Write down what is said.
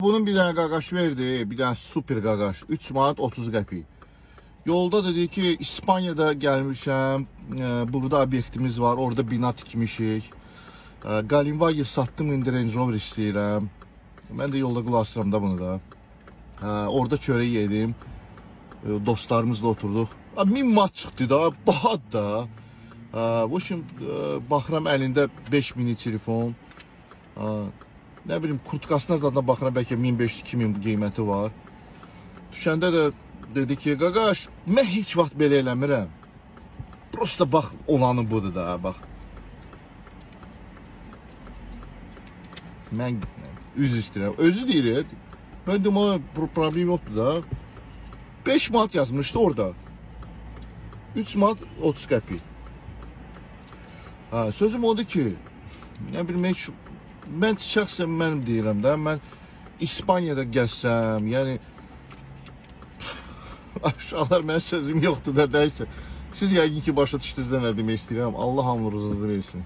Bunun bir dənə qaqaş verdi, bir dənə super qaqaş. 3 manat 30 qəpik. Yolda dedi ki, İspanya'da gelmişəm, burada obyektimiz var, orada bina tikmişik. Galinvayi satdım, indi Range Rover istəyirəm. Mən də yolda qulaq asıram da bunu da. Orada çörək yedim, dostlarımızla oturduq. 1000 manat çıxdı da, bahat da. Bu şimdi baxıram əlində 5000 telefon. Ne bileyim, kurtkasına zaten baxıram, bəlkə 1500-2000 qiyməti var. Düşəndə də dedi ki, qaqaş, mən heç vaxt belə eləmirəm. Prosta bax, olanı budur da, bax. Mən üz istəyirəm. Özü deyir, mən deyim, o problem yoxdur da. 5 manat yazmışdı orada. 3 manat 30 qəpik. Sözüm odur ki, ne bileyim, heç, mən şəxsən mənim deyirəm də, mən İspanya'da gəlsəm, yəni, aşağılar mənim sözüm yoxdur da, dəysə. Siz yəqin ki, başa düşdünüz də nə demək istəyirəm. Allah hamınızı versin.